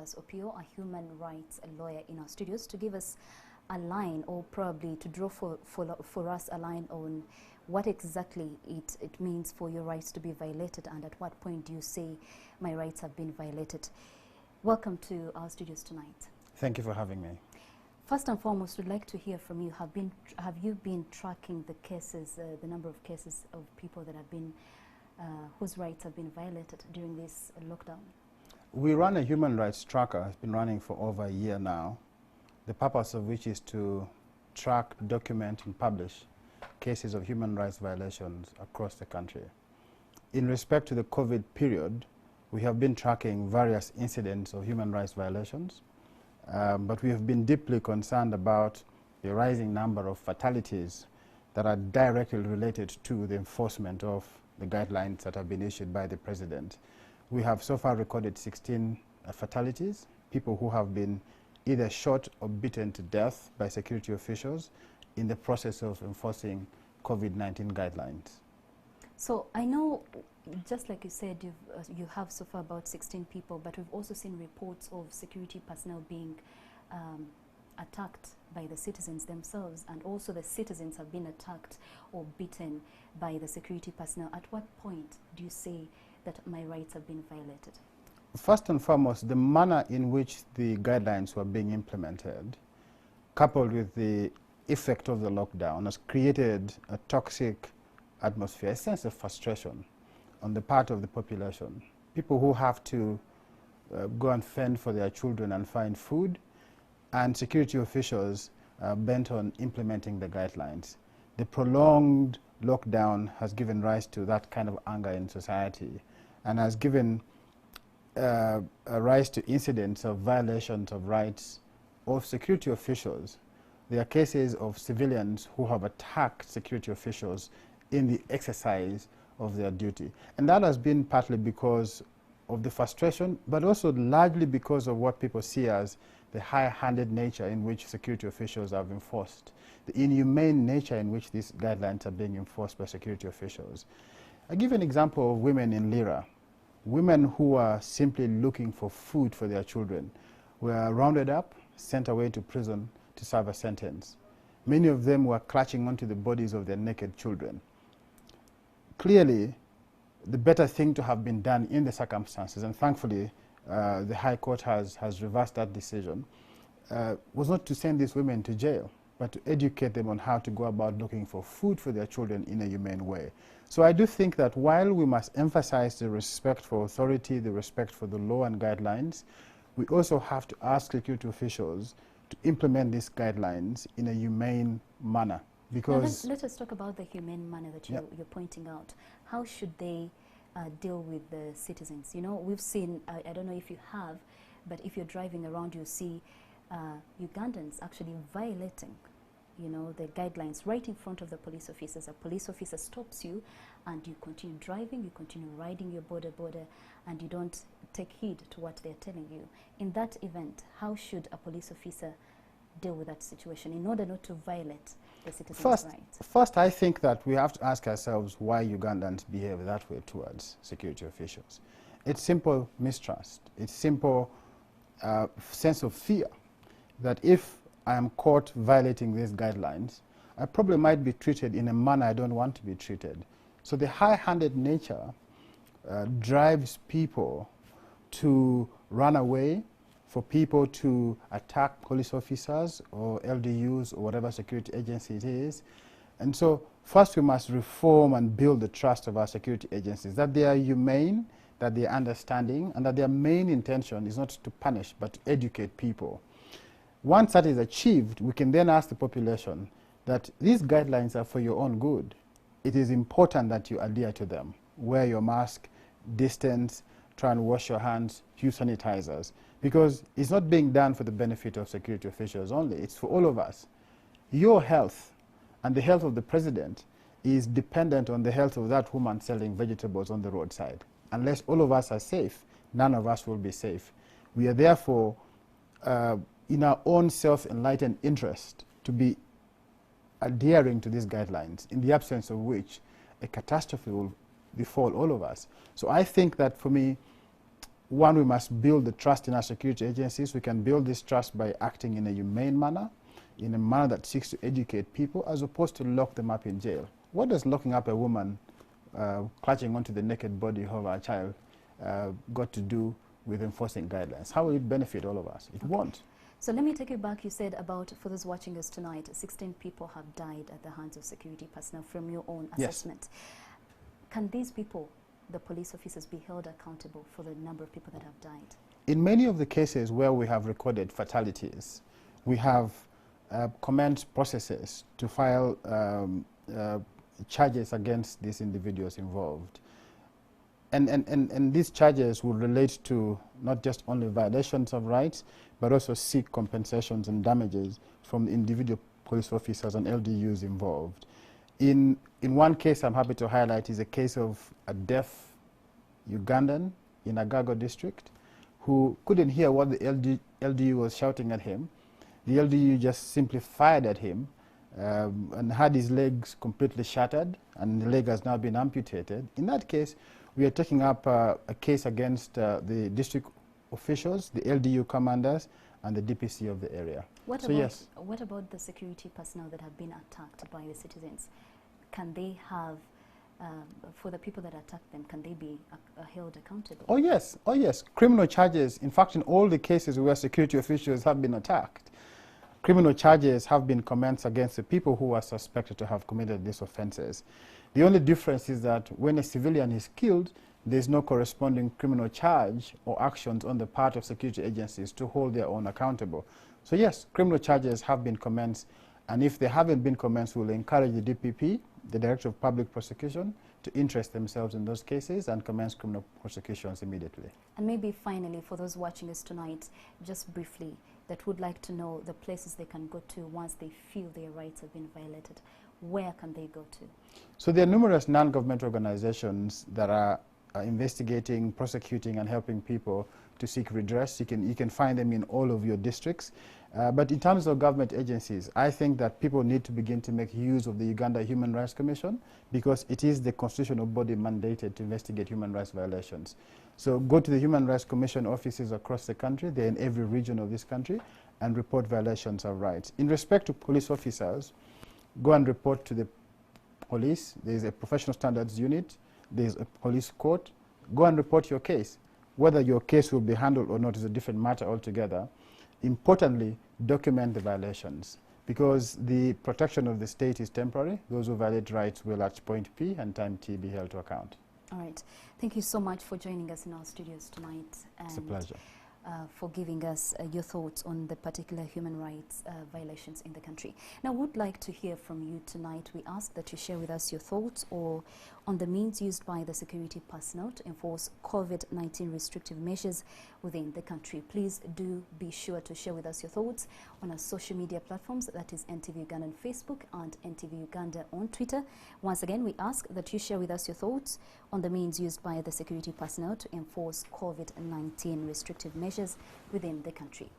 us Opio, a human rights lawyer in our studios, to give us a line, or probably to draw for us a line on what exactly it means for your rights to be violated, and at what point do you say my rights have been violated. Welcome to our studios tonight. Thank you for having me. First and foremost, we'd like to hear from you. Have you been tracking the cases, the number of cases of people that have been, whose rights have been violated during this lockdown? We run a human rights tracker. It's been running for over a year now. The purpose of which is to track, document, and publish cases of human rights violations across the country. In respect to the COVID period, we have been tracking various incidents of human rights violations, but we have been deeply concerned about the rising number of fatalities that are directly related to the enforcement of the guidelines that have been issued by the President. We have so far recorded 16 fatalities, people who have been either shot or beaten to death by security officials in the process of enforcing COVID-19 guidelines. So I know, just like you said, you have so far about 16 people, but we've also seen reports of security personnel being attacked by the citizens themselves, and also the citizens have been attacked or beaten by the security personnel. At what point do you say that my rights have been violated? First and foremost, the manner in which the guidelines were being implemented, coupled with the effect of the lockdown, has created a toxic atmosphere, a sense of frustration on the part of the population. People who have to go and fend for their children and find food, and security officials bent on implementing the guidelines. The prolonged lockdown has given rise to that kind of anger in society, and has given a rise to incidents of violations of rights of security officials. There are cases of civilians who have attacked security officials in the exercise of their duty. And that has been partly because of the frustration, but also largely because of what people see as the high-handed nature in which security officials have enforced, the inhumane nature in which these guidelines are being enforced by security officials. I give an example of women in Lira. Women who are simply looking for food for their children were rounded up, sent away to prison to serve a sentence. Many of them were clutching onto the bodies of their naked children. Clearly, the better thing to have been done in the circumstances, and thankfully the High Court has reversed that decision, was not to send these women to jail, but to educate them on how to go about looking for food for their children in a humane way. So I do think that while we must emphasize the respect for authority, the respect for the law and guidelines, we also have to ask security officials to implement these guidelines in a humane manner. Because let us talk about the humane manner that you're pointing out. How should they deal with the citizens? You know, we've seen, I don't know if you have, but if you're driving around, you see Ugandans actually violating, you know, the guidelines right in front of the police officers. A police officer stops you and you continue driving, you continue riding your border, and you don't take heed to what they're telling you. In that event, how should a police officer deal with that situation in order not to violate the citizens' rights? First, I think that we have to ask ourselves why Ugandans behave that way towards security officials. It's simple mistrust. It's simple sense of fear that if I am caught violating these guidelines, I probably might be treated in a manner I don't want to be treated. So the high-handed nature drives people to run away, for people to attack police officers or LDUs or whatever security agency it is. And so first we must reform and build the trust of our security agencies, that they are humane, that they are understanding, and that their main intention is not to punish but to educate people. Once that is achieved, we can then ask the population that these guidelines are for your own good. It is important that you adhere to them. Wear your mask, distance, try and wash your hands, use sanitizers, because it's not being done for the benefit of security officials only, it's for all of us. Your health and the health of the President is dependent on the health of that woman selling vegetables on the roadside. Unless all of us are safe, none of us will be safe. We are therefore in our own self-enlightened interest to be adhering to these guidelines, in the absence of which a catastrophe will befall all of us. So I think that for me, One, we must build the trust in our security agencies. We can build this trust by acting in a humane manner, in a manner that seeks to educate people, as opposed to lock them up in jail. What does locking up a woman clutching onto the naked body of our child got to do with enforcing guidelines? How will it benefit all of us? It won't. So let me take you back. You said about, for those watching us tonight, 16 people have died at the hands of security personnel from your own assessment. Yes. Can these people, the police officers, be held accountable for the number of people that have died? In many of the cases where we have recorded fatalities, we have commenced processes to file charges against these individuals involved. And these charges will relate to not just only violations of rights, but also seek compensations and damages from the individual police officers and LDUs involved. In one case I'm happy to highlight is a case of a deaf Ugandan in Agago district who couldn't hear what the LDU was shouting at him. The LDU just simply fired at him and had his legs completely shattered, and the leg has now been amputated. In that case, we are taking up a case against the district officials, the LDU commanders, and the DPC of the area. What about the security personnel that have been attacked by the citizens? Can they have, for the people that attacked them, can they be held accountable? Oh yes, oh yes. Criminal charges, in fact, in all the cases where security officials have been attacked, criminal charges have been commenced against the people who are suspected to have committed these offenses. The only difference is that when a civilian is killed, there's no corresponding criminal charge or actions on the part of security agencies to hold their own accountable. So yes, criminal charges have been commenced, and if they haven't been commenced, we'll encourage the DPP, the Director of Public Prosecution, to interest themselves in those cases and commence criminal prosecutions immediately. And maybe finally, for those watching us tonight, just briefly, that would like to know the places they can go to once they feel their rights have been violated, where can they go to? So there are numerous non-government organizations that are investigating, prosecuting, and helping people to seek redress. You can find them in all of your districts. But in terms of government agencies, I think that people need to begin to make use of the Uganda Human Rights Commission, because it is the constitutional body mandated to investigate human rights violations. So go to the Human Rights Commission offices across the country, they're in every region of this country, and report violations of rights. In respect to police officers, go and report to the police. There's a professional standards unit, there's a police court. Go and report your case. Whether your case will be handled or not is a different matter altogether. Importantly, document the violations, because the protection of the state is temporary. Those who violate rights will at point P and time T be held to account. All right. Thank you so much for joining us in our studios tonight. And it's a pleasure. For giving us your thoughts on the particular human rights violations in the country. Now, would like to hear from you tonight. We ask that you share with us your thoughts on the means used by the security personnel to enforce COVID-19 restrictive measures within the country. Please do be sure to share with us your thoughts on our social media platforms, that is NTV Uganda on Facebook and NTV Uganda on Twitter. Once again, we ask that you share with us your thoughts on the means used by the security personnel to enforce COVID-19 restrictive measures within the country.